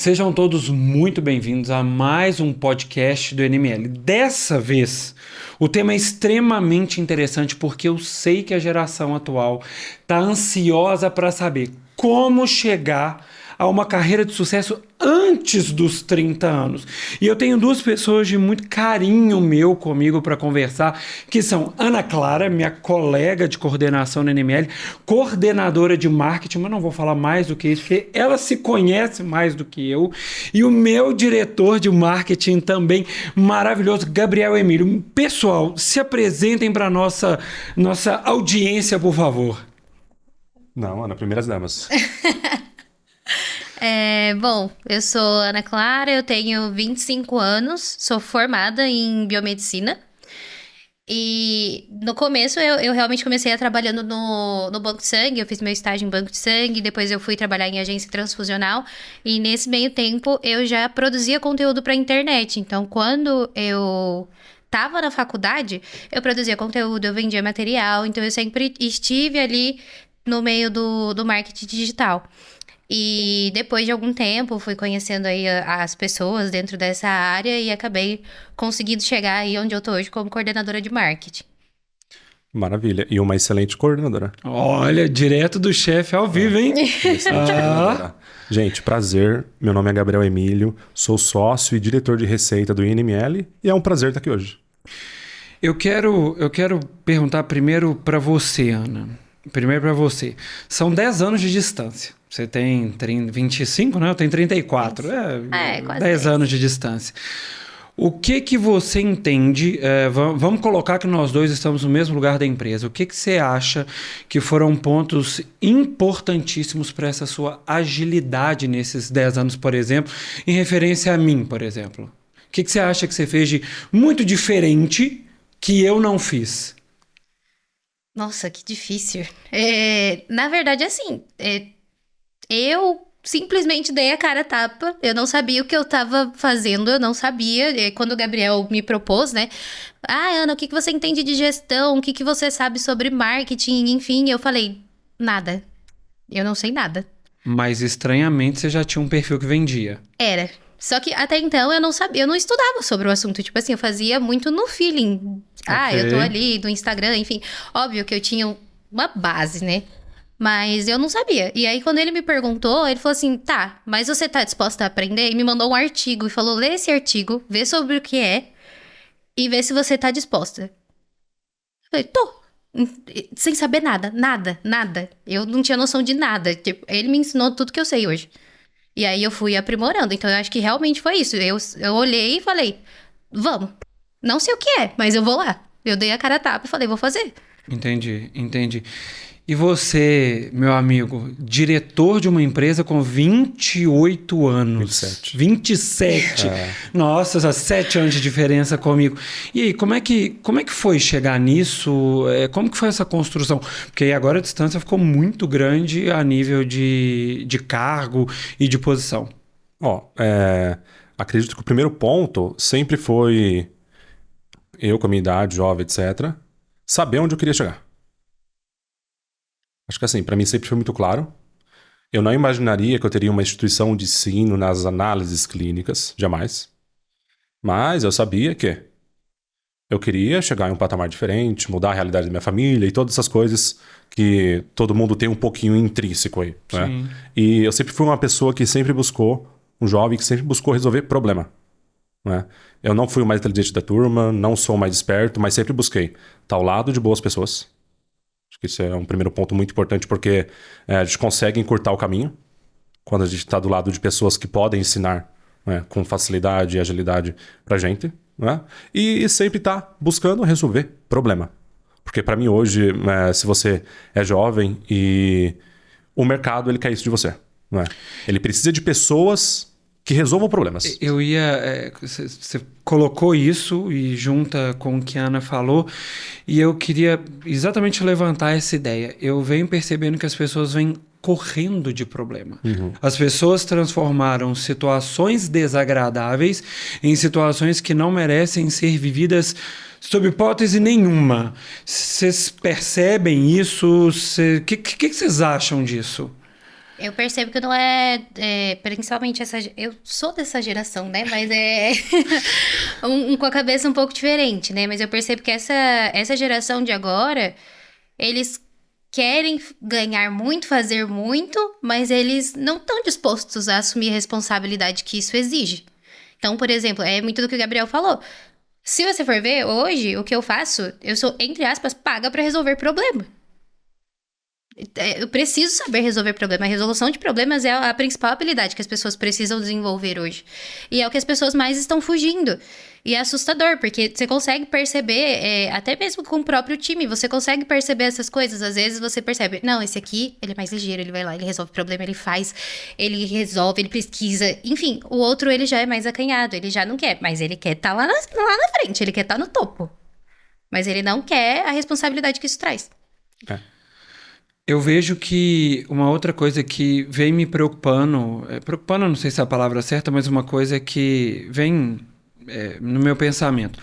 Sejam todos muito bem-vindos a mais um podcast do NML. Dessa vez, o tema é extremamente interessante porque eu sei que a geração atual está ansiosa para saber como chegar a uma carreira de sucesso antes dos 30 anos. E eu tenho duas pessoas de muito carinho meu comigo para conversar, que são Ana Clara, minha colega de coordenação no NML, coordenadora de marketing, mas não vou falar mais do que isso, porque ela se conhece mais do que eu, e o meu diretor de marketing também maravilhoso, Gabriel Emílio. Pessoal, se apresentem para nossa audiência, por favor. Não, Ana, primeiras damas. Bom, eu sou Ana Clara, eu tenho 25 anos, sou formada em biomedicina. E no começo eu realmente comecei trabalhando no banco de sangue, eu fiz meu estágio em banco de sangue, depois eu fui trabalhar em agência transfusional. E nesse meio tempo eu já produzia conteúdo para internet. Então, quando eu estava na faculdade, eu produzia conteúdo, eu vendia material. Então, eu sempre estive ali no meio do marketing digital. E depois de algum tempo, fui conhecendo aí as pessoas dentro dessa área e acabei conseguindo chegar aí onde eu tô hoje como coordenadora de marketing. Maravilha. E uma excelente coordenadora. Olha, direto do chefe ao vivo, hein? Excelente coordenadora. Gente, prazer. Meu nome é Gabriel Emílio, sou sócio e diretor de receita do INML e é um prazer estar aqui hoje. Eu quero perguntar primeiro para você, Ana. Primeiro para você. São 10 anos de distância. Você tem 25, né? Eu tenho 34. Quase 10 anos de distância. O que você entende? Vamos colocar que nós dois estamos no mesmo lugar da empresa. O que você acha que foram pontos importantíssimos para essa sua agilidade nesses 10 anos, por exemplo, em referência a mim, por exemplo? O que você acha que você fez de muito diferente que eu não fiz? Nossa, que difícil. Na verdade, assim, eu simplesmente dei a cara a tapa. Eu não sabia o que eu tava fazendo, eu não sabia. E quando o Gabriel me propôs, né? Ana, o que você entende de gestão? O que você sabe sobre marketing? Enfim, eu falei, nada. Eu não sei nada. Mas estranhamente você já tinha um perfil que vendia. Era. Só que até então eu não sabia, eu não estudava sobre o assunto. Tipo assim, eu fazia muito no feeling. Eu tô ali do Instagram, enfim. Óbvio que eu tinha uma base, né? Mas eu não sabia. E aí, quando ele me perguntou, ele falou assim, tá, mas você tá disposta a aprender? E me mandou um artigo e falou, lê esse artigo, vê sobre o que é e vê se você tá disposta. Eu falei, tô. Sem saber nada, nada. Eu não tinha noção de nada. Tipo, ele me ensinou tudo que eu sei hoje. E aí eu fui aprimorando. Então eu acho que realmente foi isso. Eu olhei e falei, vamos. Não sei o que é, mas eu vou lá. Eu dei a cara a tapa e falei, vou fazer. Entendi. E você, meu amigo, diretor de uma empresa com 28 anos. 27. Nossa, 7 anos de diferença comigo. E aí, como é que foi chegar nisso? Como que foi essa construção? Porque aí agora a distância ficou muito grande a nível de cargo e de posição. Acredito que o primeiro ponto sempre foi eu, com a minha idade, jovem, etc., saber onde eu queria chegar. Acho que assim, para mim sempre foi muito claro. Eu não imaginaria que eu teria uma instituição de ensino nas análises clínicas, jamais. Mas eu sabia que eu queria chegar em um patamar diferente, mudar a realidade da minha família e todas essas coisas que todo mundo tem um pouquinho intrínseco aí, né? E eu sempre fui uma pessoa que sempre buscou, um jovem que sempre buscou resolver problema, né? Eu não fui o mais inteligente da turma, não sou o mais esperto, mas sempre busquei estar ao lado de boas pessoas. Acho que isso é um primeiro ponto muito importante, porque a gente consegue encurtar o caminho quando a gente está do lado de pessoas que podem ensinar, né, com facilidade e agilidade pra gente, né? E sempre está buscando resolver problema. Porque para mim hoje, se você é jovem e o mercado ele quer isso de você, né? Ele precisa de pessoas que resolvam problemas. Você colocou isso e junta com o que a Ana falou, e eu queria exatamente levantar essa ideia. Eu venho percebendo que as pessoas vêm correndo de problema. As pessoas transformaram situações desagradáveis em situações que não merecem ser vividas sob hipótese nenhuma. Vocês percebem isso? O que vocês acham disso? Eu percebo que não principalmente eu sou dessa geração, né? Mas com a cabeça um pouco diferente, né? Mas eu percebo que essa geração de agora, eles querem ganhar muito, fazer muito, mas eles não estão dispostos a assumir a responsabilidade que isso exige. Então, por exemplo, é muito do que o Gabriel falou. Se você for ver, hoje, o que eu faço, eu sou, entre aspas, paga pra resolver problema. Eu preciso saber resolver problema. A resolução de problemas é a principal habilidade que as pessoas precisam desenvolver hoje. E é o que as pessoas mais estão fugindo. E é assustador, porque você consegue perceber, até mesmo com o próprio time, você consegue perceber essas coisas. Às vezes você percebe, não, esse aqui, ele é mais ligeiro, ele vai lá, ele resolve o problema, ele faz, ele resolve, ele pesquisa. Enfim, o outro, ele já é mais acanhado, ele já não quer, mas ele quer estar lá na frente, ele quer estar no topo. Mas ele não quer a responsabilidade que isso traz. Eu vejo que uma outra coisa que vem me preocupando, preocupando, não sei se é a palavra certa, mas uma coisa que vem no meu pensamento,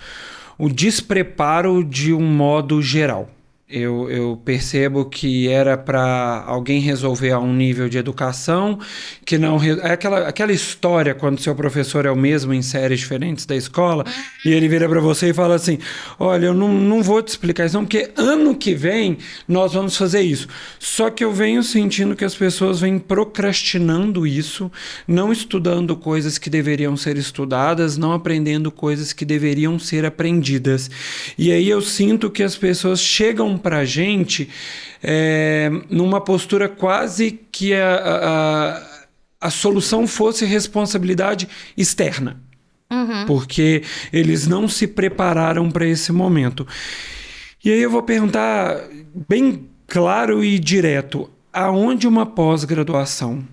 o despreparo de um modo geral. Eu percebo que era para alguém resolver a um nível de educação que não... É aquela história quando seu professor é o mesmo em séries diferentes da escola e ele vira para você e fala assim, olha, eu não vou te explicar isso não, porque ano que vem nós vamos fazer isso. Só que eu venho sentindo que as pessoas vêm procrastinando isso, não estudando coisas que deveriam ser estudadas, não aprendendo coisas que deveriam ser aprendidas. E aí eu sinto que as pessoas chegam para a gente numa postura quase que a solução fosse responsabilidade externa. Porque eles não se prepararam para esse momento. E aí eu vou perguntar bem claro e direto, aonde uma pós-graduação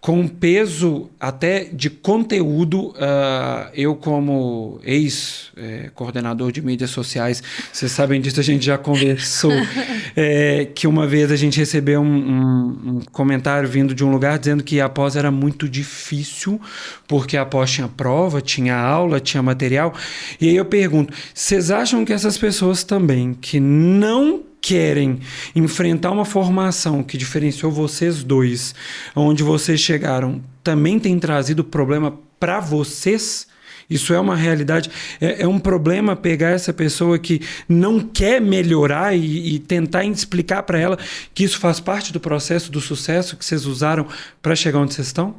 com peso até de conteúdo, eu como ex-coordenador de mídias sociais, vocês sabem disso, a gente já conversou, que uma vez a gente recebeu um comentário vindo de um lugar dizendo que a pós era muito difícil, porque a pós tinha prova, tinha aula, tinha material, e aí eu pergunto, vocês acham que essas pessoas também, que não querem enfrentar uma formação que diferenciou vocês dois, onde vocês chegaram, também tem trazido problema para vocês? Isso é uma realidade? É um problema pegar essa pessoa que não quer melhorar e tentar explicar para ela que isso faz parte do processo do sucesso que vocês usaram para chegar onde vocês estão?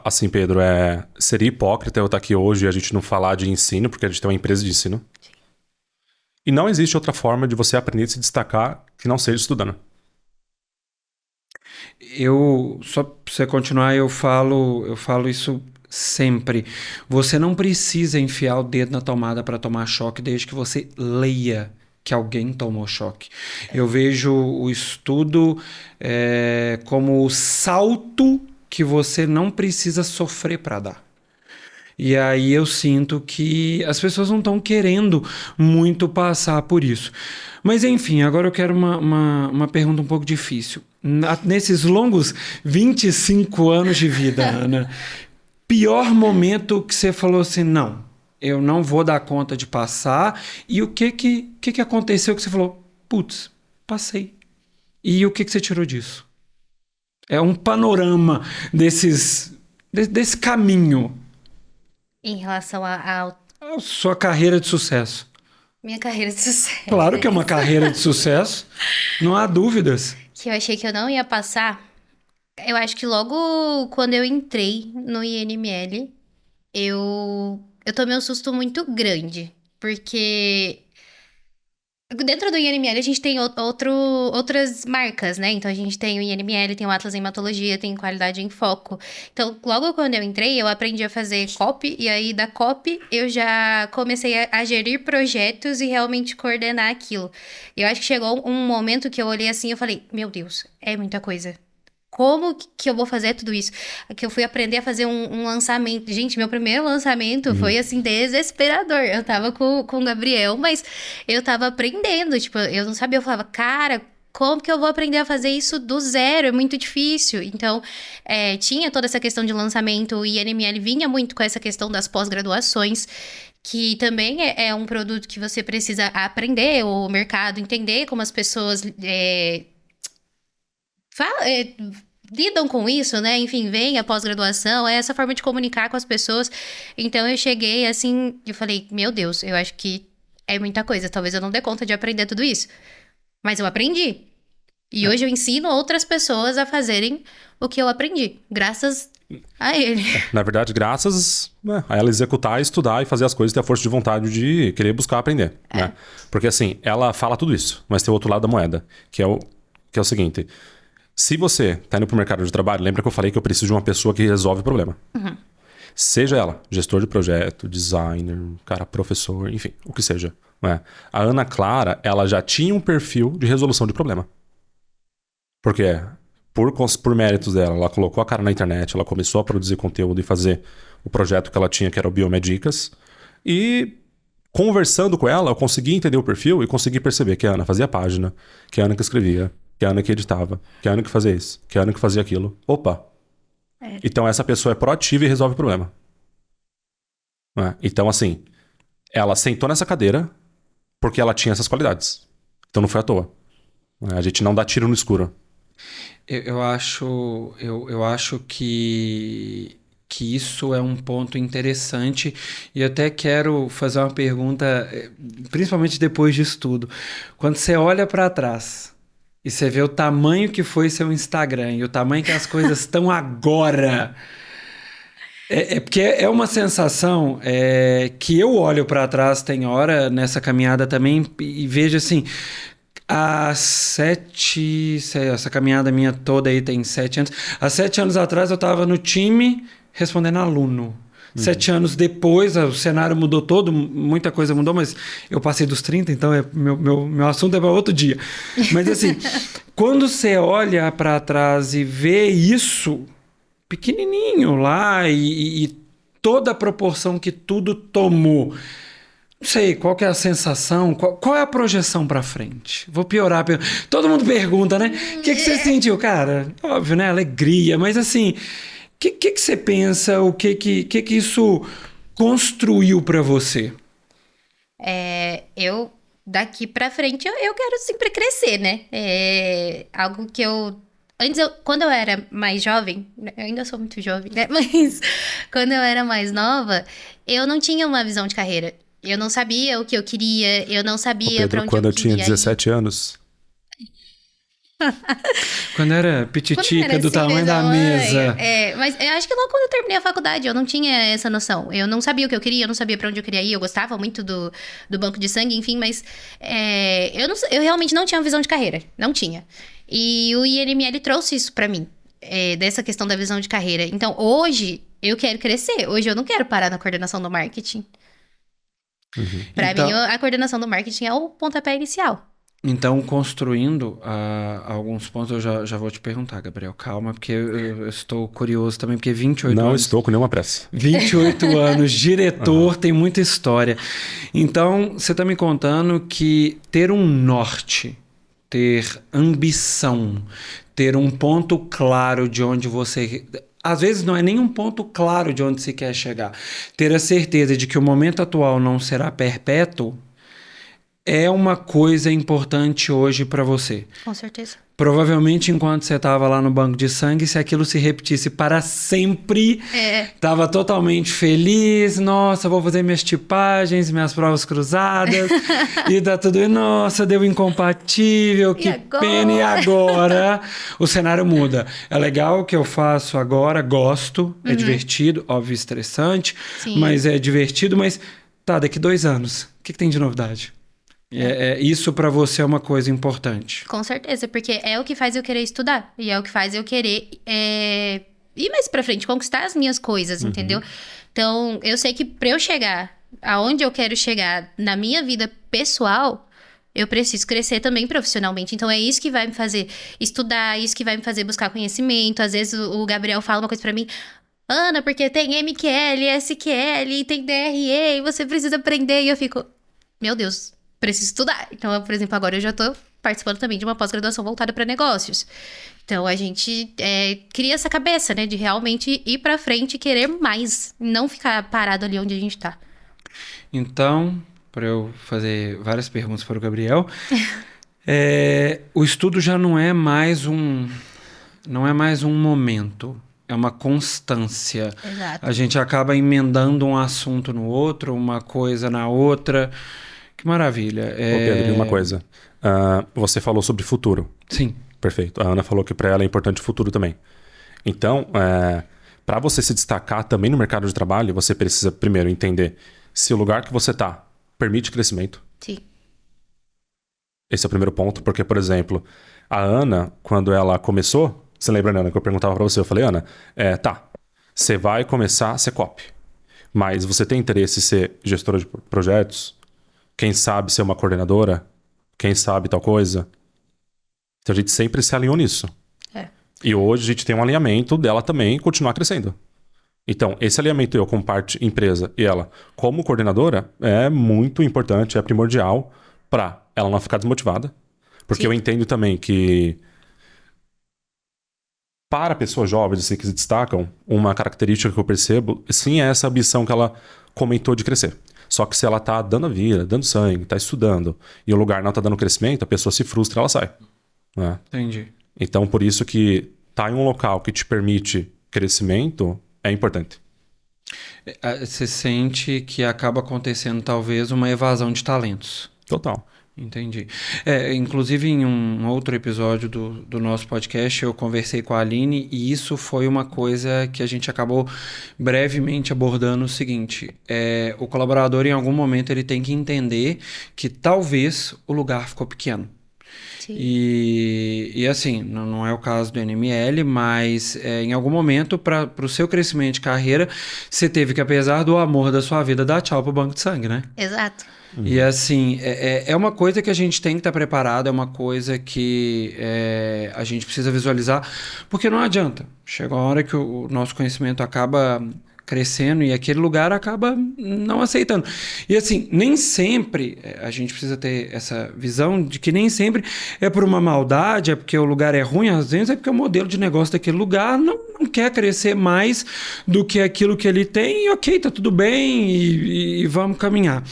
Assim, Pedro, seria hipócrita eu estar aqui hoje e a gente não falar de ensino, porque a gente tem uma empresa de ensino. E não existe outra forma de você aprender a se destacar que não seja estudando. Só para você continuar, eu falo isso sempre. Você não precisa enfiar o dedo na tomada para tomar choque desde que você leia que alguém tomou choque. Eu vejo o estudo como o salto que você não precisa sofrer para dar. E aí eu sinto que as pessoas não estão querendo muito passar por isso. Mas enfim, agora eu quero uma pergunta um pouco difícil. Nesses longos 25 anos de vida, Ana, pior momento que você falou assim, não, eu não vou dar conta de passar. E o que aconteceu que você falou, putz, passei. E o que você tirou disso? É um panorama desse caminho. Em relação a sua carreira de sucesso. Minha carreira de sucesso. Claro que é uma carreira de sucesso. Não há dúvidas. Que eu achei que eu não ia passar. Eu acho que logo quando eu entrei no INML, eu tomei um susto muito grande. Porque dentro do INML a gente tem outras marcas, né? Então a gente tem o INML, tem o Atlas em Hematologia, tem Qualidade em Foco. Então logo quando eu entrei, eu aprendi a fazer copy, e aí da copy eu já comecei a gerir projetos e realmente coordenar aquilo. E eu acho que chegou um momento que eu olhei assim e eu falei, meu Deus, é muita coisa. Como que eu vou fazer tudo isso? Que eu fui aprender a fazer um lançamento. Gente, meu primeiro lançamento foi, assim, desesperador. Eu tava com o Gabriel, mas eu tava aprendendo. Tipo, eu não sabia. Eu falava, cara, como que eu vou aprender a fazer isso do zero? É muito difícil. Então, tinha toda essa questão de lançamento. O INML vinha muito com essa questão das pós-graduações, que também é um produto que você precisa aprender, o mercado, entender como as pessoas... lidam com isso, né? Enfim, vem a pós-graduação, é essa forma de comunicar com as pessoas. Então eu cheguei assim, eu falei, meu Deus, eu acho que é muita coisa. Talvez eu não dê conta de aprender tudo isso. Mas eu aprendi. E hoje eu ensino outras pessoas a fazerem o que eu aprendi, graças a ele. Na verdade, graças a ela executar, estudar e fazer as coisas, ter a força de vontade de querer buscar aprender. Né? Porque assim, ela fala tudo isso, mas tem o outro lado da moeda, que é o seguinte. Se você tá indo pro mercado de trabalho, lembra que eu falei que eu preciso de uma pessoa que resolve o problema. Uhum. Seja ela gestor de projeto, designer, cara, professor, enfim, o que seja. Né? A Ana Clara, ela já tinha um perfil de resolução de problema. Porque por méritos dela, ela colocou a cara na internet, ela começou a produzir conteúdo e fazer o projeto que ela tinha, que era o Biomedicas. E conversando com ela, eu consegui entender o perfil e consegui perceber que a Ana fazia página, que a Ana que escrevia, que a Ana que editava, que a Ana que fazia isso, que a Ana que fazia aquilo. Opa! Então essa pessoa é proativa e resolve o problema. Né? Então assim, ela sentou nessa cadeira porque ela tinha essas qualidades. Então não foi à toa. A gente não dá tiro no escuro. Eu acho que isso é um ponto interessante e até quero fazer uma pergunta, principalmente depois disso tudo. Quando você olha para trás e você vê o tamanho que foi seu Instagram e o tamanho que as coisas estão agora, porque é uma sensação que eu olho para trás, tem hora nessa caminhada também e vejo assim... Essa caminhada minha toda aí tem 7 anos. Há 7 anos atrás eu estava no time respondendo aluno. 7 anos depois, o cenário mudou todo, muita coisa mudou, mas eu passei dos 30, então meu assunto é para outro dia. Mas assim, quando você olha para trás e vê isso pequenininho lá e toda a proporção que tudo tomou... Não sei, qual que é a sensação, qual é a projeção pra frente? Vou piorar. Todo mundo pergunta, né? O que você sentiu? Cara, óbvio, né? Alegria, mas assim, o que você pensa? O que isso construiu pra você? Eu, daqui pra frente, eu quero sempre crescer, né? É algo que eu... Antes, quando eu era mais jovem, eu ainda sou muito jovem, né? Mas quando eu era mais nova, eu não tinha uma visão de carreira. Eu não sabia o que eu queria, eu não sabia pra onde quando eu tinha queria 17 anos. Quando era pititica do assim, tamanho da mesa. Mas eu acho que logo quando eu terminei a faculdade, eu não tinha essa noção. Eu não sabia o que eu queria, eu não sabia pra onde eu queria ir. Eu gostava muito do banco de sangue, enfim, mas eu realmente não tinha uma visão de carreira. Não tinha. E o INML trouxe isso pra mim, dessa questão da visão de carreira. Então, hoje, eu quero crescer. Hoje, eu não quero parar na coordenação do marketing. Pra mim, a coordenação do marketing é o pontapé inicial. Então, construindo alguns pontos, eu já vou te perguntar, Gabriel. Calma, porque eu estou curioso também, porque 28 anos... Não estou com nenhuma pressa. 28 anos, diretor, tem muita história. Então, você está me contando que ter um norte, ter ambição, ter um ponto claro de onde você... Às vezes não é nem um ponto claro de onde se quer chegar. Ter a certeza de que o momento atual não será perpétuo é uma coisa importante hoje para você. Com certeza. Provavelmente, enquanto você estava lá no banco de sangue, se aquilo se repetisse para sempre, estava totalmente feliz. Nossa, vou fazer minhas tipagens, minhas provas cruzadas. E dá tudo. E, nossa, deu incompatível, que pena. E agora o cenário muda. É legal o que eu faço agora, gosto, é divertido, óbvio, estressante, mas é divertido. Mas tá, daqui 2 anos, o que tem de novidade? Isso pra você é uma coisa importante. Com certeza, porque é o que faz eu querer estudar. E é o que faz eu querer ir mais pra frente, conquistar as minhas coisas, entendeu? Então, eu sei que pra eu chegar aonde eu quero chegar na minha vida pessoal, eu preciso crescer também profissionalmente. Então, é isso que vai me fazer estudar, isso que vai me fazer buscar conhecimento. Às vezes, o Gabriel fala uma coisa pra mim... Ana, porque tem MQL, SQL, tem DRE, e você precisa aprender. E eu fico... Meu Deus... Preciso estudar. Então, por exemplo, agora eu já tô participando também de uma pós-graduação voltada para negócios. Então, a gente cria essa cabeça, né? De realmente ir para frente e querer mais. Não ficar parado ali onde a gente tá. Então, para eu fazer várias perguntas para o Gabriel, o estudo já não é mais não é mais um momento, é uma constância. Exato. A gente acaba emendando um assunto no outro, uma coisa na outra. Que maravilha. Ô Pedro, e uma coisa. Você falou sobre futuro. Sim. Perfeito. A Ana falou que para ela é importante o futuro também. Então, para você se destacar também no mercado de trabalho, você precisa primeiro entender se o lugar que você está permite crescimento. Sim. Esse é o primeiro ponto, porque, por exemplo, a Ana, quando ela começou, você lembra, Ana, que eu perguntava para você, eu falei, Ana, você vai começar a ser copy, mas você tem interesse em ser gestora de projetos? Quem sabe ser uma coordenadora? Quem sabe tal coisa? Então a gente sempre se alinhou nisso. E hoje a gente tem um alinhamento dela também continuar crescendo. Então, esse alinhamento eu como parte empresa e ela como coordenadora é muito importante, é primordial para ela não ficar desmotivada. Porque Sim. eu entendo também que para pessoas jovens assim, que se destacam, uma característica que eu percebo, sim, é essa ambição que ela comentou de crescer. Só que se ela tá dando a vida, dando sangue, tá estudando, e o lugar não tá dando crescimento, a pessoa se frustra e ela sai. Né? Entendi. Então, por isso que tá em um local que te permite crescimento é importante. Você sente que acaba acontecendo talvez uma evasão de talentos. Total. Entendi. Inclusive, em um outro episódio do nosso podcast, eu conversei com a Aline e isso foi uma coisa que a gente acabou brevemente abordando o seguinte. O colaborador, em algum momento, ele tem que entender que talvez o lugar ficou pequeno. Sim. E assim, não é o caso do NML, mas em algum momento, para o seu crescimento de carreira, você teve que, apesar do amor da sua vida, dar tchau pro banco de sangue, né? Exato. E assim, é uma coisa que a gente tem que estar preparado, é uma coisa que a gente precisa visualizar, porque não adianta. Chega uma hora que o nosso conhecimento acaba crescendo e aquele lugar acaba não aceitando. E assim, nem sempre a gente precisa ter essa visão de que nem sempre é por uma maldade, é porque o lugar é ruim, às vezes é porque o modelo de negócio daquele lugar não quer crescer mais do que aquilo que ele tem e ok, tá tudo bem e vamos caminhar.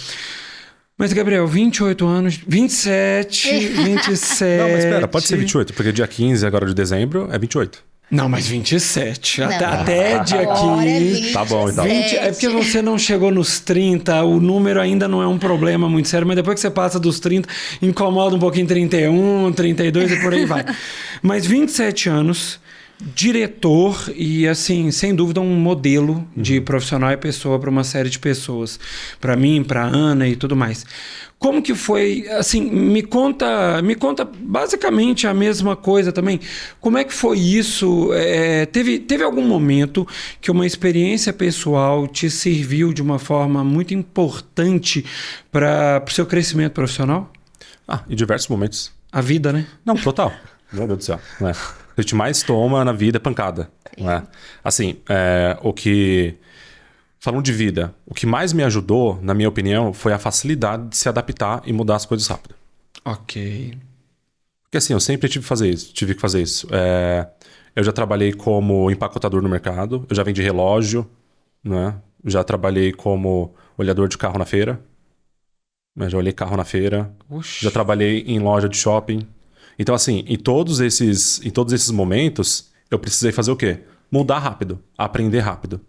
Mas, Gabriel, 28 anos, 27, 27... Não, mas espera, pode ser 28, porque dia 15 agora de dezembro é 28. Não, mas 27. Não. Até dia Agora é 15... Tá bom, então. 20, é porque você não chegou nos 30, o número ainda não é um problema muito sério, mas depois que você passa dos 30, incomoda um pouquinho 31, 32 e por aí vai. Mas 27 anos, diretor e, assim, sem dúvida um modelo de profissional e pessoa para uma série de pessoas. Para mim, para Ana e tudo mais. Como que foi, assim, me conta basicamente a mesma coisa também. Como é que foi isso? Teve algum momento que uma experiência pessoal te serviu de uma forma muito importante para o seu crescimento profissional? Em diversos momentos. A vida, né? Não, total. Meu Deus do céu. Né? O que a gente mais toma na vida é pancada. Né? Assim, falando de vida, o que mais me ajudou, na minha opinião, foi a facilidade de se adaptar e mudar as coisas rápido. Ok. Porque assim, eu sempre tive que fazer isso. Eu já trabalhei como empacotador no mercado, eu já vendi relógio, né? Já trabalhei como olhador de carro na feira. Já olhei carro na feira. Oxi. Já trabalhei em loja de shopping. Então, assim, em todos esses momentos, eu precisei fazer o quê? Mudar rápido, aprender rápido,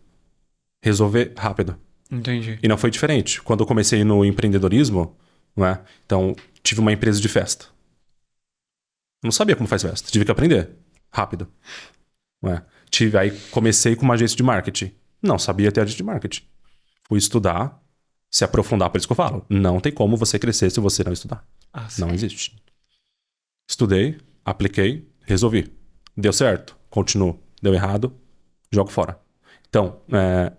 resolver rápido. Entendi. E não foi diferente. Quando eu comecei no empreendedorismo, não é? Então, tive uma empresa de festa. Eu não sabia como faz festa. Tive que aprender rápido. Não é? Aí comecei com uma agência de marketing. Não sabia ter agência de marketing. Fui estudar, se aprofundar, por isso que eu falo. Não tem como você crescer se você não estudar. Não existe. Estudei, apliquei, resolvi. Deu certo? Continuo. Deu errado? Jogo fora. Então,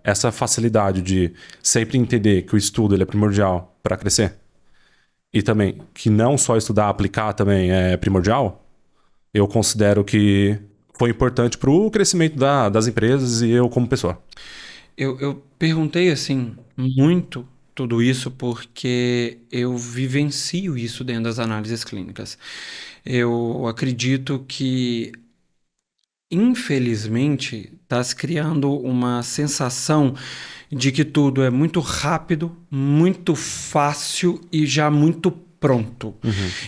essa facilidade de sempre entender que o estudo ele é primordial para crescer e também que não só estudar, aplicar também é primordial, eu considero que foi importante para o crescimento das empresas e eu como pessoa. Eu perguntei, assim, muito tudo isso porque eu vivencio isso dentro das análises clínicas. Eu acredito que, infelizmente, está se criando uma sensação de que tudo é muito rápido, muito fácil e já muito pronto.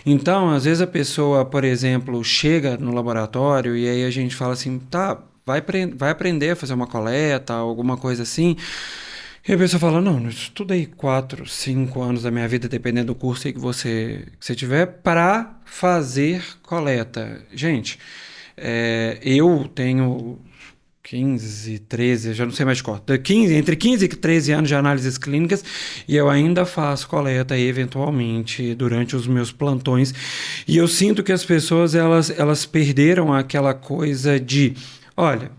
Então, às vezes a pessoa, por exemplo, chega no laboratório e aí a gente fala assim, tá, vai aprender a fazer uma coleta, alguma coisa assim. E a pessoa fala, não, eu estudei 4, 5 anos da minha vida, dependendo do curso aí que você tiver, para fazer coleta. Gente, eu tenho 15, 13, já não sei mais de cor, entre 15 e 13 anos de análises clínicas e eu ainda faço coleta eventualmente durante os meus plantões. E eu sinto que as pessoas, elas perderam aquela coisa de, olha,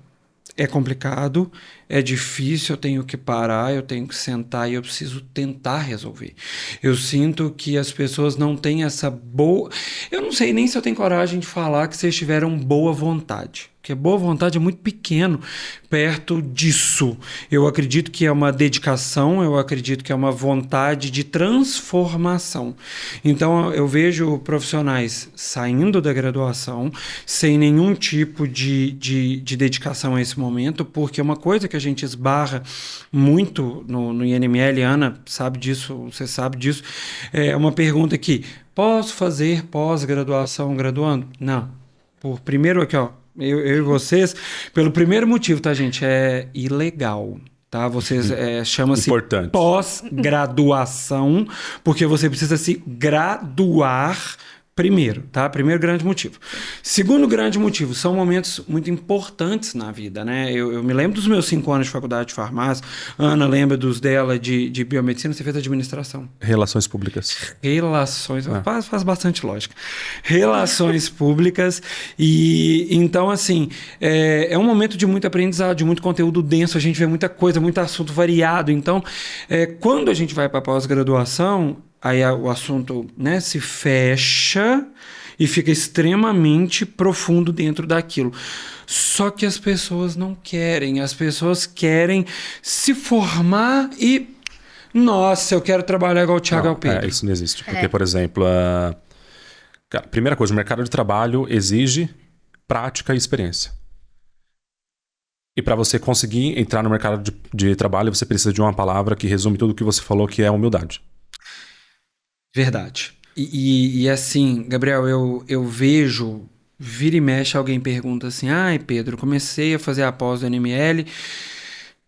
é complicado, é difícil, eu tenho que parar, eu tenho que sentar e eu preciso tentar resolver. Eu sinto que as pessoas não têm essa boa... Eu não sei nem se eu tenho coragem de falar que vocês tiveram boa vontade. Porque boa vontade é muito pequeno perto disso. Eu acredito que é uma dedicação, eu acredito que é uma vontade de transformação. Então, eu vejo profissionais saindo da graduação sem nenhum tipo de dedicação a esse momento, porque uma coisa que a gente esbarra muito no INML, Ana sabe disso, você sabe disso, é uma pergunta aqui, posso fazer pós-graduação graduando? Não. Por primeiro aqui, ó, eu e vocês, pelo primeiro motivo, tá, gente? É ilegal, tá? Vocês chama-se pós-graduação, porque você precisa se graduar primeiro, tá? Primeiro grande motivo. Segundo grande motivo, são momentos muito importantes na vida, né? Eu me lembro dos meus 5 anos de faculdade de farmácia, Ana lembra dos dela de biomedicina, você fez administração. Relações públicas. Faz bastante lógica. Relações públicas e então, assim, é um momento de muito aprendizado, de muito conteúdo denso, a gente vê muita coisa, muito assunto variado. Então, quando a gente vai para pós-graduação, aí o assunto, né, se fecha e fica extremamente profundo dentro daquilo. Só que as pessoas não querem. As pessoas querem se formar e... Nossa, eu quero trabalhar igual o Thiago e o Pedro. Isso não existe. Porque, por exemplo, cara, primeira coisa, o mercado de trabalho exige prática e experiência. E para você conseguir entrar no mercado de trabalho, você precisa de uma palavra que resume tudo o que você falou, que é humildade. Verdade. E assim, Gabriel, eu vejo, vira e mexe, alguém pergunta assim, ai Pedro, comecei a fazer a pós do NML,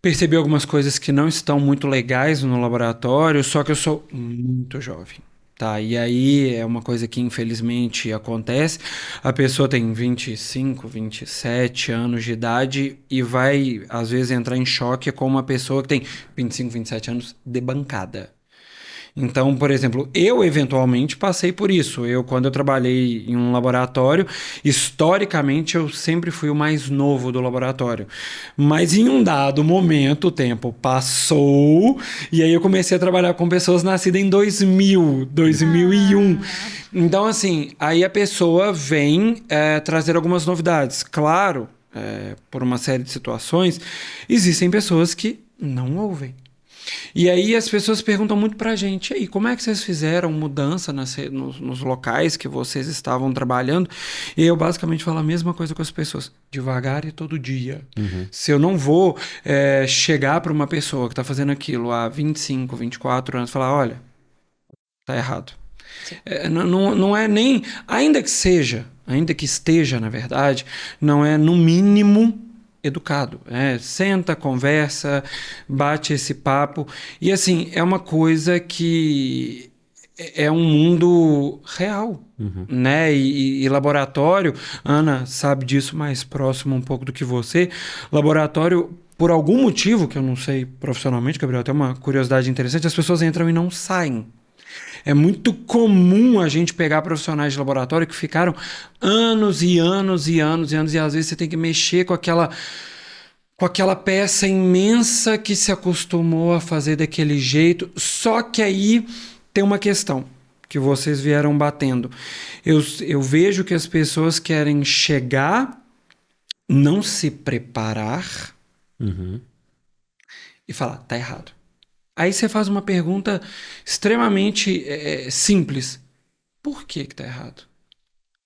percebi algumas coisas que não estão muito legais no laboratório, só que eu sou muito jovem, tá? E aí é uma coisa que infelizmente acontece, a pessoa tem 25, 27 anos de idade e vai às vezes entrar em choque com uma pessoa que tem 25, 27 anos de bancada. Então, por exemplo, eu eventualmente passei por isso. Quando eu trabalhei em um laboratório, historicamente eu sempre fui o mais novo do laboratório. Mas em um dado momento, o tempo passou, e aí eu comecei a trabalhar com pessoas nascidas em 2000, 2001. Então, assim, aí a pessoa vem trazer algumas novidades. Claro, por uma série de situações, existem pessoas que não ouvem. E aí as pessoas perguntam muito pra gente, e aí, como é que vocês fizeram mudança nos locais que vocês estavam trabalhando? E eu basicamente falo a mesma coisa com as pessoas, devagar e todo dia. Se eu não vou chegar para uma pessoa que está fazendo aquilo há 25, 24 anos e falar, olha, tá errado. Não é nem, ainda que esteja, na verdade, não é no mínimo educado, senta, conversa, bate esse papo, e assim, é uma coisa que é um mundo real, né, e laboratório, Ana sabe disso mais próximo um pouco do que você, laboratório, por algum motivo, que eu não sei profissionalmente, Gabriel, tem uma curiosidade interessante, as pessoas entram e não saem. É muito comum a gente pegar profissionais de laboratório que ficaram anos e anos e anos e anos, e às vezes você tem que mexer com aquela peça imensa que se acostumou a fazer daquele jeito. Só que aí tem uma questão que vocês vieram batendo. Eu vejo que as pessoas querem chegar, não se preparar e falar, tá errado. Aí você faz uma pergunta extremamente simples. Por que tá errado?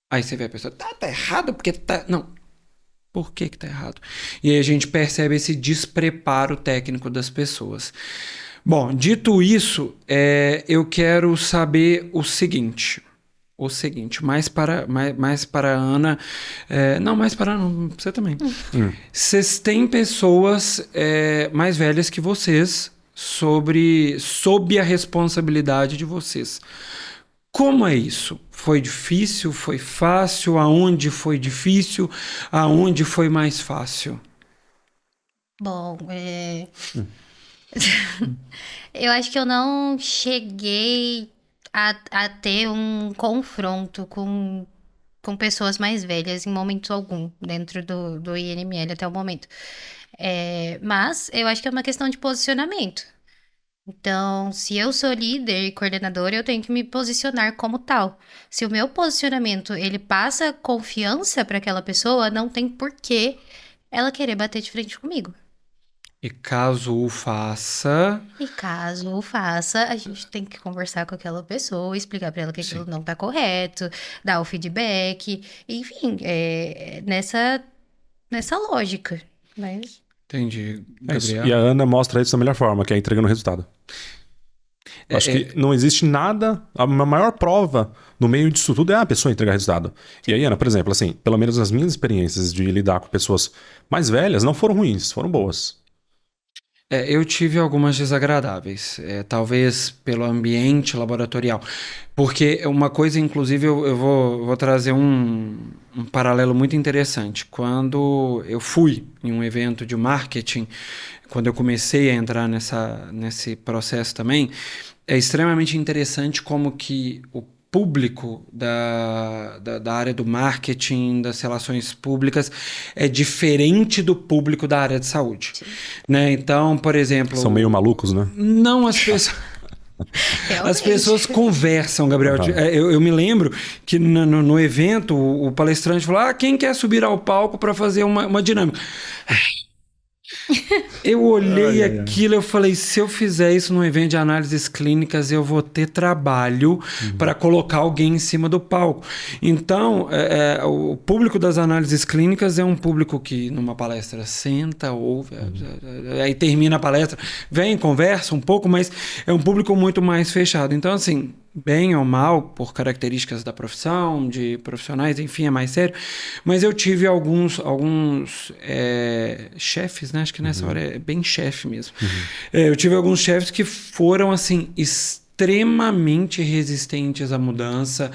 Aí você vê a pessoa, tá errado porque tá... Não. Por que tá errado? E aí a gente percebe esse despreparo técnico das pessoas. Bom, dito isso, eu quero saber o seguinte. Mais para a Ana. Não, mais para a Ana, você também. Vocês têm pessoas mais velhas que vocês sob a responsabilidade de vocês. Como é isso? Foi difícil? Foi fácil? Aonde foi difícil? Aonde foi mais fácil? Bom, eu acho que eu não cheguei a ter um confronto com pessoas mais velhas em momento algum dentro do INML até o momento. Mas eu acho que é uma questão de posicionamento. Então, se eu sou líder e coordenadora, eu tenho que me posicionar como tal. Se o meu posicionamento ele passa confiança para aquela pessoa, não tem por que ela querer bater de frente comigo. E caso o faça... E caso o faça, a gente tem que conversar com aquela pessoa, explicar para ela que aquilo não tá correto, dar o feedback, enfim, nessa lógica. Mas... Entendi, É isso. Gabriel. E a Ana mostra isso da melhor forma, que é entregando o resultado. Acho que não existe nada... A maior prova no meio disso tudo é a pessoa entregar resultado. E aí, Ana, por exemplo, assim, pelo menos as minhas experiências de lidar com pessoas mais velhas não foram ruins, foram boas. Eu tive algumas desagradáveis, talvez pelo ambiente laboratorial. Porque uma coisa, inclusive, eu vou trazer um paralelo muito interessante. Quando eu fui em um evento de marketing, quando eu comecei a entrar nesse processo também, é extremamente interessante como que o público da área do marketing, das relações públicas, é diferente do público da área de saúde. Né? Então, por exemplo... São meio malucos, né? Não, as pessoas... As pessoas conversam, Gabriel. Eu me lembro que no evento o palestrante falou: quem quer subir ao palco para fazer uma dinâmica? Eu olhei aquilo e eu falei, se eu fizer isso num evento de análises clínicas, eu vou ter trabalho para colocar alguém em cima do palco. Então, o público das análises clínicas é um público que numa palestra senta, ouve, aí termina a palestra, vem, conversa um pouco, mas é um público muito mais fechado. Então, assim, bem ou mal, por características da profissão, de profissionais, enfim, é mais sério. Mas eu tive alguns chefes, né? Acho que nessa hora é bem chefe mesmo. Eu tive alguns chefes que foram, assim, extremamente resistentes à mudança.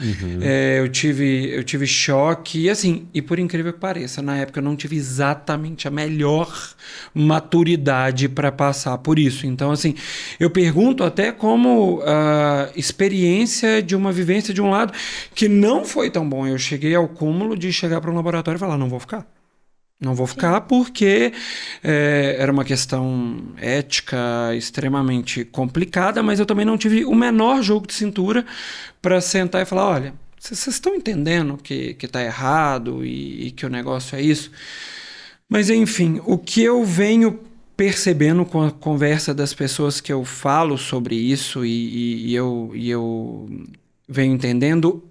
Eu tive choque. E, assim, e por incrível que pareça, na época eu não tive exatamente a melhor maturidade para passar por isso. Então, assim, eu pergunto até como a experiência de uma vivência de um lado que não foi tão bom. Eu cheguei ao cúmulo de chegar para um laboratório e falar, não vou ficar. Não vou ficar porque era uma questão ética extremamente complicada, mas eu também não tive o menor jogo de cintura para sentar e falar, olha, vocês estão entendendo que está errado e que o negócio é isso? Mas, enfim, o que eu venho percebendo com a conversa das pessoas que eu falo sobre isso e eu venho entendendo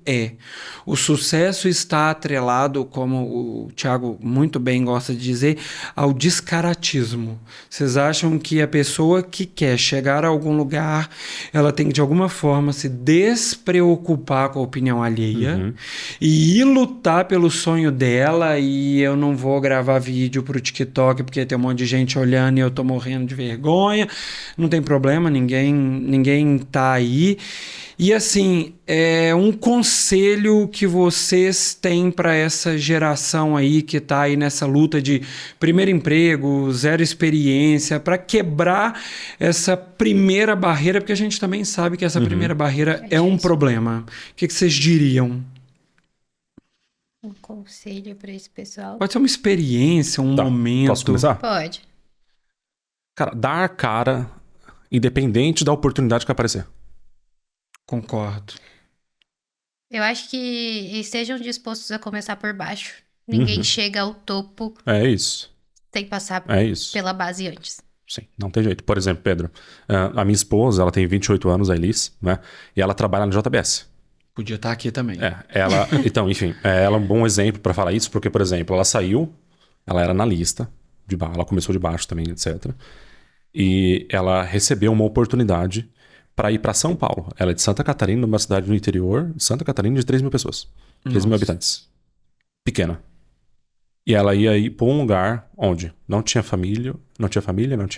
o sucesso está atrelado, como o Thiago muito bem gosta de dizer, ao descaratismo. Vocês acham que a pessoa que quer chegar a algum lugar, ela tem que de alguma forma se despreocupar com a opinião alheia e ir lutar pelo sonho dela, e eu não vou gravar vídeo pro TikTok porque tem um monte de gente olhando e eu tô morrendo de vergonha. Não tem problema, ninguém tá aí. E assim, um conselho que vocês têm para essa geração aí que está aí nessa luta de primeiro emprego, zero experiência, para quebrar essa primeira barreira, porque a gente também sabe que essa primeira barreira é um problema. O que vocês diriam? Um conselho para esse pessoal? Pode ser uma experiência, um momento. Posso começar? Pode. Cara, dar a cara, independente da oportunidade que aparecer. Concordo. Eu acho que estejam dispostos a começar por baixo. Ninguém chega ao topo É isso. sem passar pela base antes. Sim, não tem jeito. Por exemplo, Pedro, a minha esposa, ela tem 28 anos, a Elis, né? E ela trabalha no JBS. Podia estar aqui também. Então, enfim, ela é um bom exemplo para falar isso, porque, por exemplo, ela saiu, ela era analista, ela começou de baixo também, etc. E ela recebeu uma oportunidade para ir para São Paulo. Ela é de Santa Catarina, uma cidade no interior de Santa Catarina de 3 mil pessoas. 3 mil habitantes. Pequena. E ela ia ir para um lugar onde não tinha família, não tinha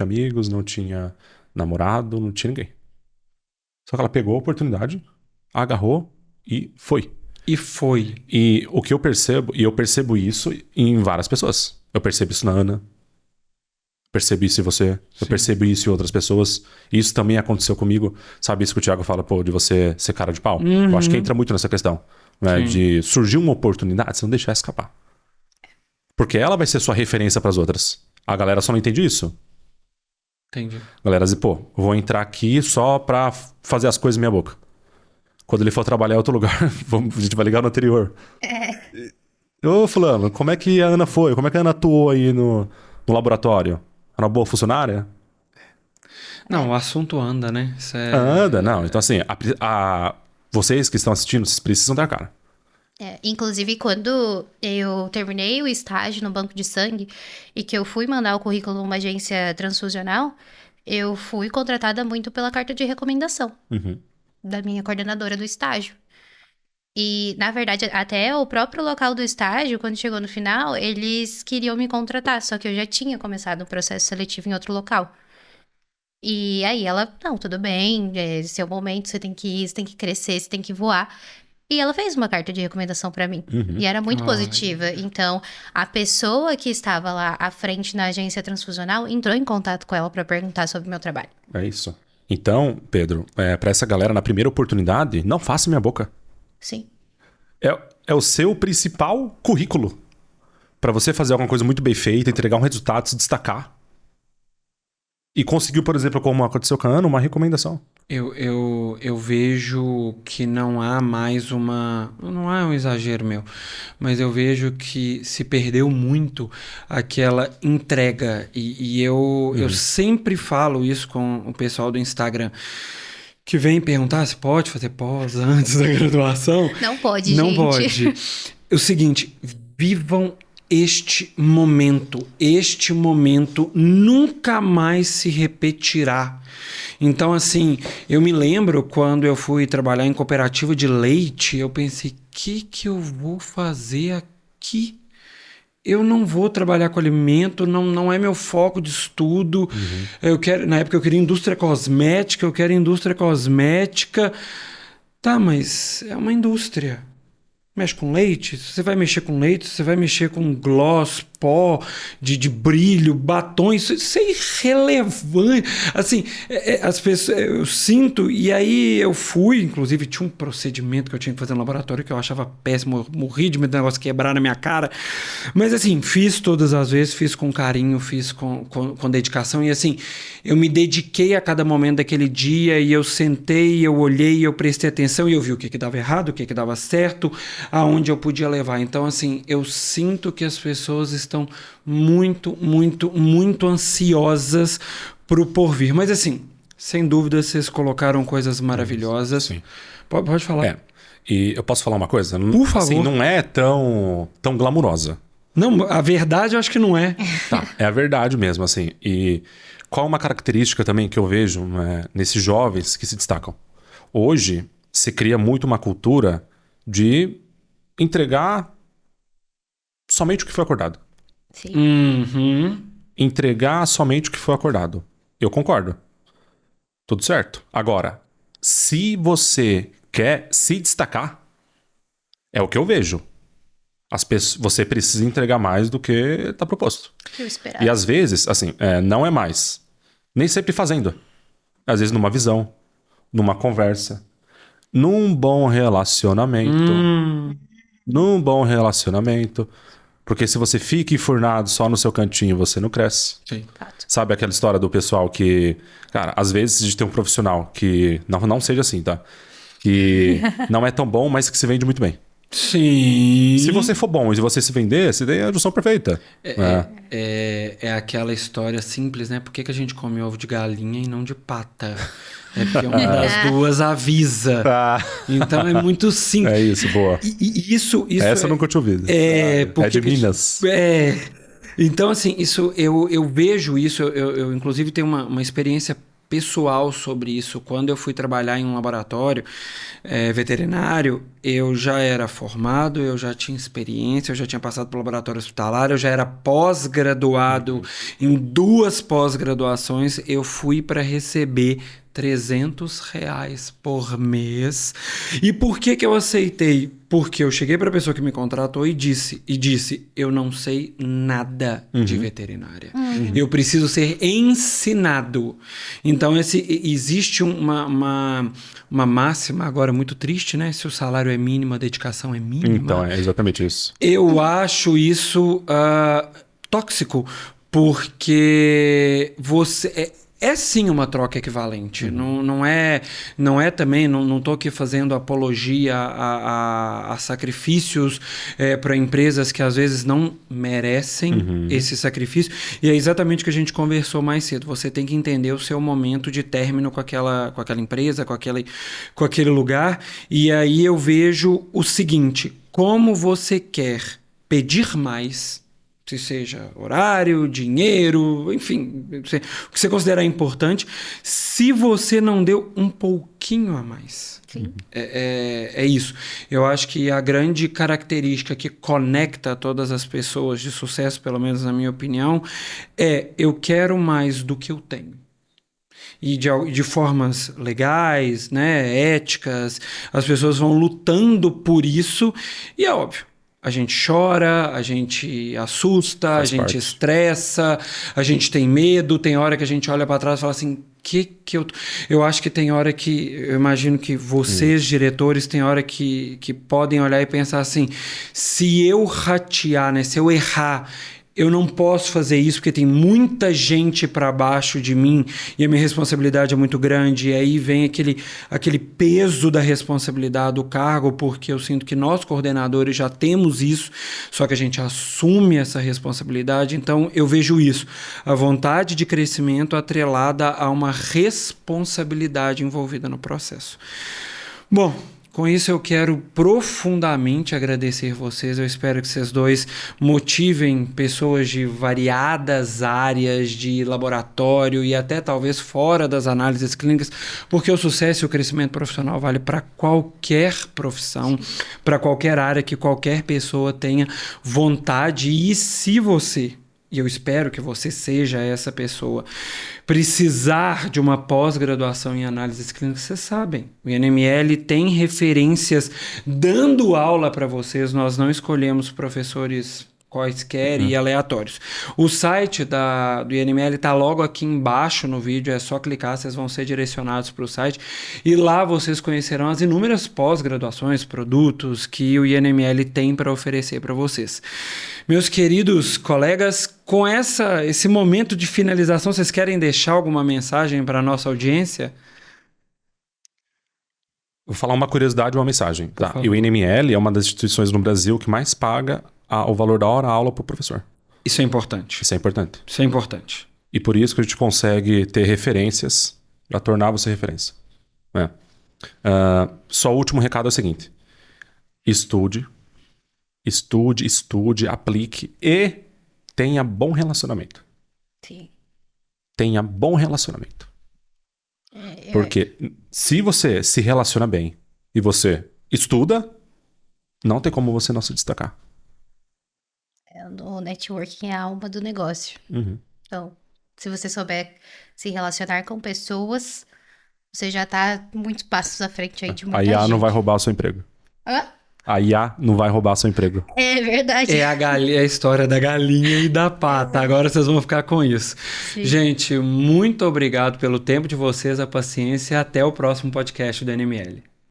amigos, não tinha namorado, não tinha ninguém. Só que ela pegou a oportunidade, agarrou e foi. E foi. E o que eu percebo, e eu percebo isso em várias pessoas. Eu percebo isso na Ana. Percebo isso em você. Eu percebo isso em outras pessoas. Isso também aconteceu comigo. Sabe isso que o Thiago fala, pô, de você ser cara de pau? Eu acho que entra muito nessa questão. Né? De surgir uma oportunidade, você não deixar escapar. Porque ela vai ser sua referência pras outras. A galera só não entende isso. Entendi. A galera diz, pô, vou entrar aqui só pra fazer as coisas na minha boca. Quando ele for trabalhar em outro lugar, a gente vai ligar no anterior. Ô, fulano, como é que a Ana foi? Como é que a Ana atuou aí no laboratório? Era uma boa funcionária? Não, o assunto anda, né? Isso é... Anda, não. Então, assim, vocês que estão assistindo, vocês precisam dar cara. Inclusive, quando eu terminei o estágio no banco de sangue e que eu fui mandar o currículo numa agência transfusional, eu fui contratada muito pela carta de recomendação da minha coordenadora do estágio. E, na verdade, até o próprio local do estágio, quando chegou no final, eles queriam me contratar, só que eu já tinha começado o processo seletivo em outro local. E aí ela, não, tudo bem, esse é o momento, você tem que ir, você tem que crescer, você tem que voar. E ela fez uma carta de recomendação pra mim. E era muito positiva. Então, a pessoa que estava lá à frente na agência transfusional entrou em contato com ela pra perguntar sobre o meu trabalho. É isso. Então, Pedro, pra essa galera, na primeira oportunidade, não faça minha boca. Sim. É o seu principal currículo. Pra você fazer alguma coisa muito bem feita, entregar um resultado, se destacar. E conseguiu, por exemplo, como aconteceu com a Ana, uma recomendação. Eu vejo que não há mais uma... Não é um exagero meu, mas eu vejo que se perdeu muito aquela entrega. E eu sempre falo isso com o pessoal do Instagram, que vem perguntar se pode fazer pós antes da graduação. Não pode, Não gente. pode. É o seguinte, vivam este momento nunca mais se repetirá. Então, assim, eu me lembro quando eu fui trabalhar em cooperativa de leite, eu pensei, que eu vou fazer aqui? Eu não vou trabalhar com alimento, não é meu foco de estudo. Na época eu queria indústria cosmética, Tá, mas é uma indústria. Mexe com leite? Você vai mexer com leite, você vai mexer com gloss, pó, de brilho, batom, isso é irrelevante. Assim, as pessoas, eu sinto, e aí eu fui, inclusive tinha um procedimento que eu tinha que fazer no laboratório que eu achava péssimo, eu morri de medo do negócio quebrar na minha cara. Mas assim, fiz todas as vezes, fiz com carinho, fiz com dedicação, e assim, eu me dediquei a cada momento daquele dia, e eu sentei, eu olhei, eu prestei atenção, e eu vi o que dava errado, o que dava certo, aonde eu podia levar. Então, assim, eu sinto que as pessoas estão muito, muito, muito ansiosas pro porvir. Mas, assim, sem dúvida, vocês colocaram coisas maravilhosas. Sim. Pode falar. E eu posso falar uma coisa? Por favor. Assim, não é tão glamurosa. Não, a verdade eu acho que não é. Tá, é a verdade mesmo, assim. E qual uma característica também que eu vejo, né, nesses jovens que se destacam? Hoje, se cria muito uma cultura de entregar somente o que foi acordado. Sim. Entregar somente o que foi acordado. Eu concordo. Tudo certo. Agora, se você quer se destacar, é o que eu vejo. Você precisa entregar mais do que está proposto. Eu esperava. E às vezes, assim, não é mais. Nem sempre fazendo. Às vezes numa visão, numa conversa, num bom relacionamento. Num bom relacionamento. Porque se você fica enfurnado só no seu cantinho, você não cresce. Sim. Fato. Sabe aquela história do pessoal que... Cara, às vezes a gente tem um profissional que... Não seja assim, tá? Que não é tão bom, mas que se vende muito bem. Sim. Se você for bom e se você se vender, você tem a junção perfeita. É aquela história simples, né? Por que a gente come ovo de galinha e não de pata? É porque uma das duas avisa. Então é muito simples. É isso, boa. E isso Essa eu nunca tinha ouvido. É de Minas. Então, assim, isso eu vejo isso, eu inclusive tenho uma experiência pessoal sobre isso. Quando eu fui trabalhar em um laboratório veterinário, eu já era formado, eu já tinha experiência, eu já tinha passado pelo laboratório hospitalar, eu já era pós-graduado em 2 pós-graduações. Eu fui para receber R$300 por mês. E por que eu aceitei? Porque eu cheguei para a pessoa que me contratou e disse, eu não sei nada de veterinária. Eu preciso ser ensinado. Então, existe uma máxima agora muito triste, né? Se o salário é mínimo, a dedicação é mínima. Então, é exatamente isso. Eu acho isso tóxico, porque você... É sim uma troca equivalente. Não é também, não estou aqui fazendo apologia a sacrifícios para empresas que às vezes não merecem esse sacrifício. E é exatamente o que a gente conversou mais cedo. Você tem que entender o seu momento de término com aquela empresa, com aquele lugar. E aí eu vejo o seguinte: como você quer pedir mais, se seja horário, dinheiro, enfim, o que você considerar importante, se você não deu um pouquinho a mais. Sim. É isso. Eu acho que a grande característica que conecta todas as pessoas de sucesso, pelo menos na minha opinião, eu quero mais do que eu tenho. E de formas legais, né, éticas, as pessoas vão lutando por isso, e é óbvio. A gente chora, a gente assusta, a gente estressa, a gente tem medo, tem hora que a gente olha para trás e fala assim, eu acho que tem hora que, eu imagino que vocês, diretores, tem hora que podem olhar e pensar assim, se eu ratear, né, se eu errar, eu não posso fazer isso porque tem muita gente para baixo de mim e a minha responsabilidade é muito grande. E aí vem aquele peso da responsabilidade do cargo, porque eu sinto que nós, coordenadores, já temos isso, só que a gente assume essa responsabilidade. Então, eu vejo isso, a vontade de crescimento atrelada a uma responsabilidade envolvida no processo. Bom, com isso eu quero profundamente agradecer vocês. Eu espero que vocês dois motivem pessoas de variadas áreas de laboratório e até talvez fora das análises clínicas, porque o sucesso e o crescimento profissional vale para qualquer profissão, para qualquer área que qualquer pessoa tenha vontade. E se você, e eu espero que você seja essa pessoa, precisar de uma pós-graduação em análises clínicas, vocês sabem, o INML tem referências dando aula para vocês, nós não escolhemos professores quaisquer e aleatórios. O site do INML está logo aqui embaixo no vídeo, é só clicar, vocês vão ser direcionados para o site e lá vocês conhecerão as inúmeras pós-graduações, produtos que o INML tem para oferecer para vocês. Meus queridos colegas, com esse momento de finalização, vocês querem deixar alguma mensagem para a nossa audiência? Vou falar uma curiosidade e uma mensagem. Tá? E o INML é uma das instituições no Brasil que mais paga o valor da hora-aula para o professor. Isso é importante. Isso é importante. Isso é importante. E por isso que a gente consegue ter referências para tornar você referência. Só o último recado é o seguinte. Estude, aplique e tenha bom relacionamento. Sim. Tenha bom relacionamento. Porque se você se relaciona bem e você estuda, não tem como você não se destacar. O networking é a alma do negócio. Então, se você souber se relacionar com pessoas, você já tá muitos passos à frente aí de muita gente. A IA não vai roubar o seu emprego. A IA não vai roubar seu emprego. É verdade. É a história da galinha e da pata. Agora vocês vão ficar com isso. Sim. Gente, muito obrigado pelo tempo de vocês, a paciência. Até o próximo podcast do NML.